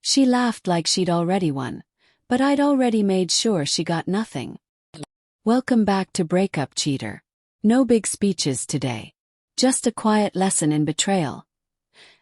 She laughed like she'd already won, but I'd already made sure she got nothing. Welcome back to Breakup Cheater. No big speeches today. Just a quiet lesson in betrayal.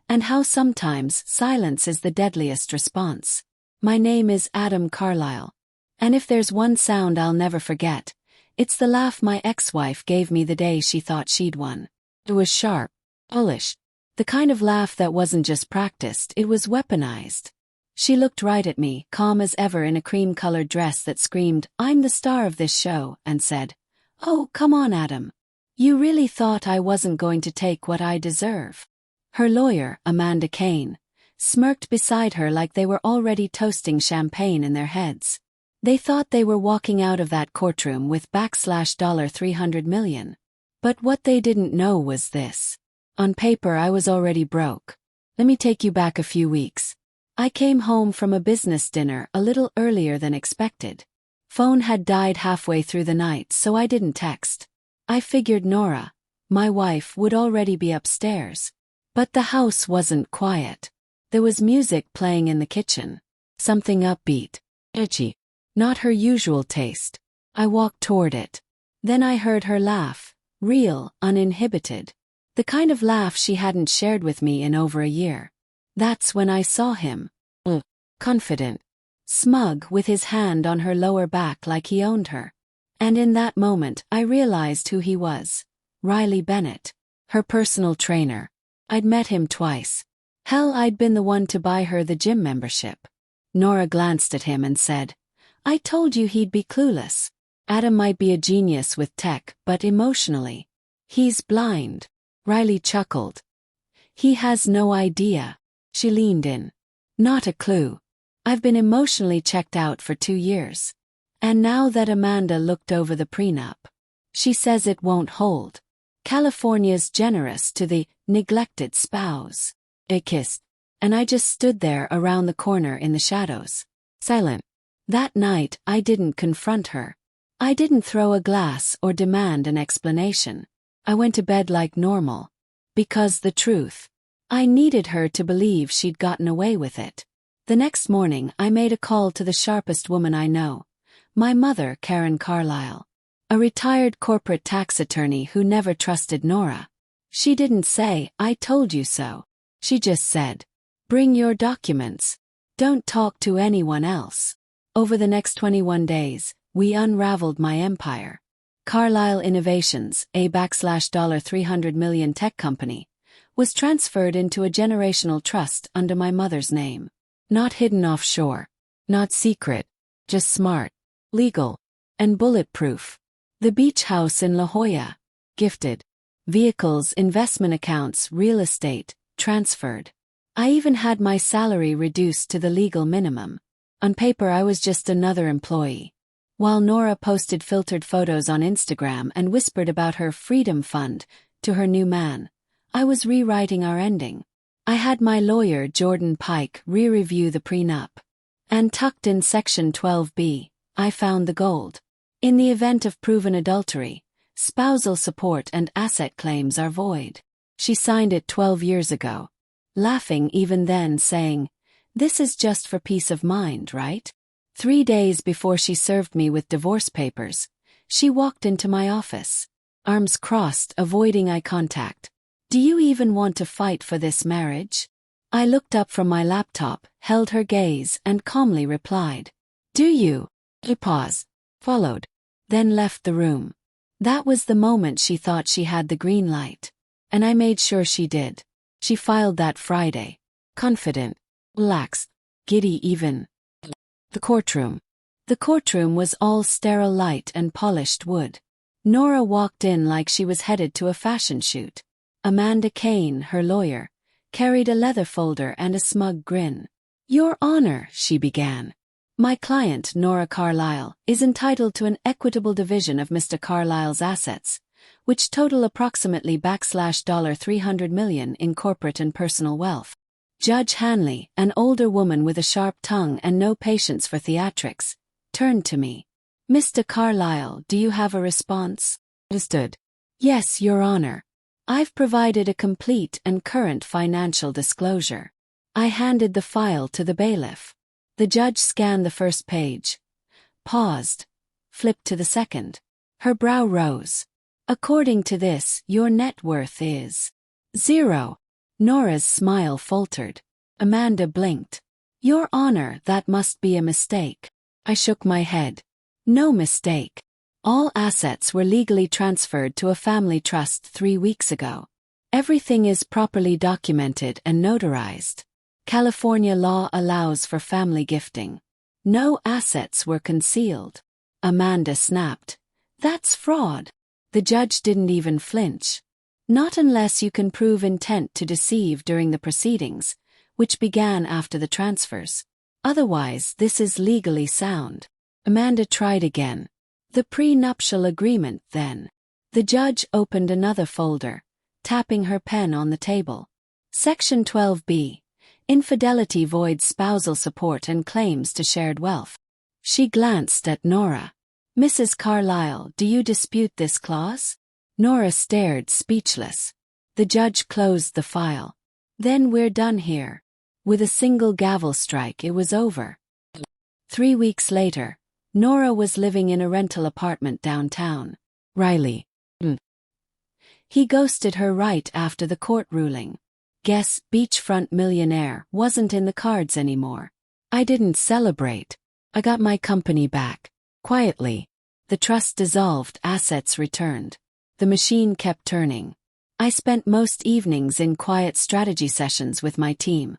And how sometimes silence is the deadliest response. My name is Adam Carlisle. And if there's one sound I'll never forget, it's the laugh my ex-wife gave me the day she thought she'd won. It was sharp, bullish. The kind of laugh that wasn't just practiced, it was weaponized. She looked right at me, calm as ever in a cream-colored dress that screamed, "I'm the star of this show," and said, "Oh, come on, Adam. You really thought I wasn't going to take what I deserve?" Her lawyer, Amanda Kane, smirked beside her like they were already toasting champagne in their heads. They thought they were walking out of that courtroom with $300 million. But what they didn't know was this. On paper I was already broke. Let me take you back a few weeks. I came home from a business dinner a little earlier than expected. Phone had died halfway through the night, so I didn't text. I figured Nora, my wife, would already be upstairs. But the house wasn't quiet. There was music playing in the kitchen. Something upbeat, edgy. Not her usual taste. I walked toward it. Then I heard her laugh, real, uninhibited. The kind of laugh she hadn't shared with me in over a year. That's when I saw him. Confident. Smug, with his hand on her lower back like he owned her. And in that moment I realized who he was. Riley Bennett. Her personal trainer. I'd met him twice. Hell, I'd been the one to buy her the gym membership. Nora glanced at him and said, "I told you he'd be clueless. Adam might be a genius with tech, but emotionally, he's blind." Riley chuckled. "He has no idea." She leaned in. "Not a clue. I've been emotionally checked out for 2 years. And now that Amanda looked over the prenup, she says it won't hold. California's generous to the neglected spouse." They kissed. And I just stood there around the corner in the shadows. Silent. That night I didn't confront her. I didn't throw a glass or demand an explanation. I went to bed like normal. Because the truth. I needed her to believe she'd gotten away with it. The next morning I made a call to the sharpest woman I know. My mother, Karen Carlisle. A retired corporate tax attorney who never trusted Nora. She didn't say, "I told you so." She just said, "Bring your documents. Don't talk to anyone else." Over the next 21 days, we unraveled my empire. Carlisle Innovations, a $300 million tech company, was transferred into a generational trust under my mother's name. Not hidden offshore. Not secret. Just smart. Legal. And bulletproof. The beach house in La Jolla. Gifted. Vehicles, investment accounts, real estate, transferred. I even had my salary reduced to the legal minimum. On paper I was just another employee. While Nora posted filtered photos on Instagram and whispered about her freedom fund to her new man, I was rewriting our ending. I had my lawyer Jordan Pike re-review the prenup. And tucked in Section 12B, I found the gold. In the event of proven adultery, spousal support and asset claims are void. She signed it 12 years ago. Laughing even then, saying, "This is just for peace of mind, right?" 3 days before she served me with divorce papers, she walked into my office. Arms crossed, avoiding eye contact. "Do you even want to fight for this marriage?" I looked up from my laptop, held her gaze, and calmly replied, "Do you?" She paused, followed, then left the room. That was the moment she thought she had the green light. And I made sure she did. She filed that Friday. Confident, relaxed, giddy even. The courtroom. The courtroom was all sterile light and polished wood. Nora walked in like she was headed to a fashion shoot. Amanda Kane, her lawyer, carried a leather folder and a smug grin. "Your Honor," she began. "My client, Nora Carlisle, is entitled to an equitable division of Mr. Carlisle's assets, which total approximately $300 million in corporate and personal wealth." Judge Hanley, an older woman with a sharp tongue and no patience for theatrics, turned to me. "Mr. Carlisle, do you have a response?" Understood. "Yes, Your Honor. I've provided a complete and current financial disclosure. I handed the file to the bailiff. The judge scanned the first page, paused, flipped to the second. Her brow rose. According to this, your net worth is 0. Nora's smile faltered. Amanda blinked. Your Honor, that must be a mistake. I shook my head. No mistake. All assets were legally transferred to a family trust 3 weeks ago. Everything is properly documented and notarized. California law allows for family gifting. No assets were concealed. Amanda snapped. That's fraud. The judge didn't even flinch. Not unless you can prove intent to deceive during the proceedings, which began after the transfers. Otherwise, this is legally sound. Amanda tried again. The prenuptial agreement, then. The judge opened another folder, tapping her pen on the table. Section 12B. Infidelity voids spousal support and claims to shared wealth. She glanced at Nora. Mrs. Carlyle, do you dispute this clause? Nora stared, speechless. The judge closed the file. Then we're done here. With a single gavel strike, it was over. 3 weeks later, Nora was living in a rental apartment downtown. Riley. He ghosted her right after the court ruling. Guess beachfront millionaire wasn't in the cards anymore. I didn't celebrate. I got my company back. Quietly. The trust dissolved, assets returned. The machine kept turning. I spent most evenings in quiet strategy sessions with my team.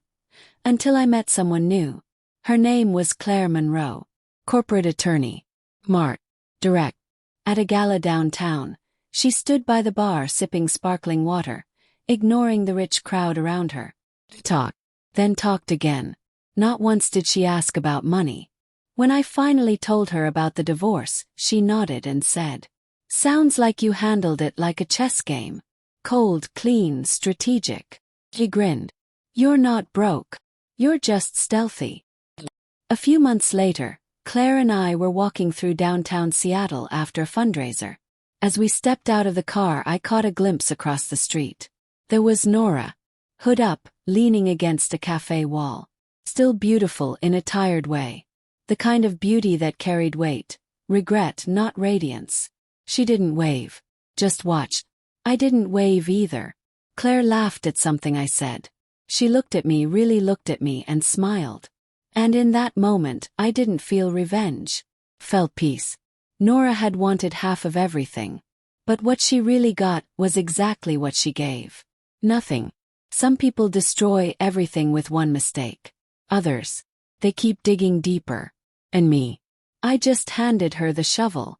Until I met someone new. Her name was Claire Monroe. Corporate attorney. Smart. Direct. At a gala downtown, she stood by the bar sipping sparkling water, ignoring the rich crowd around her. Talked. Then talked again. Not once did she ask about money. When I finally told her about the divorce, she nodded and said, "Sounds like you handled it like a chess game. Cold, clean, strategic." He grinned. "You're not broke. You're just stealthy." A few months later, Claire and I were walking through downtown Seattle after a fundraiser. As we stepped out of the car, I caught a glimpse across the street. There was Nora, hood up, leaning against a cafe wall. Still beautiful in a tired way. The kind of beauty that carried weight, regret, not radiance. She didn't wave, just watched. I didn't wave either. Claire laughed at something I said. She looked at me, really looked at me, and smiled. And in that moment, I didn't feel revenge. Felt peace. Nora had wanted half of everything. But what she really got was exactly what she gave. Nothing. Some people destroy everything with one mistake. Others, they keep digging deeper. And me. I just handed her the shovel.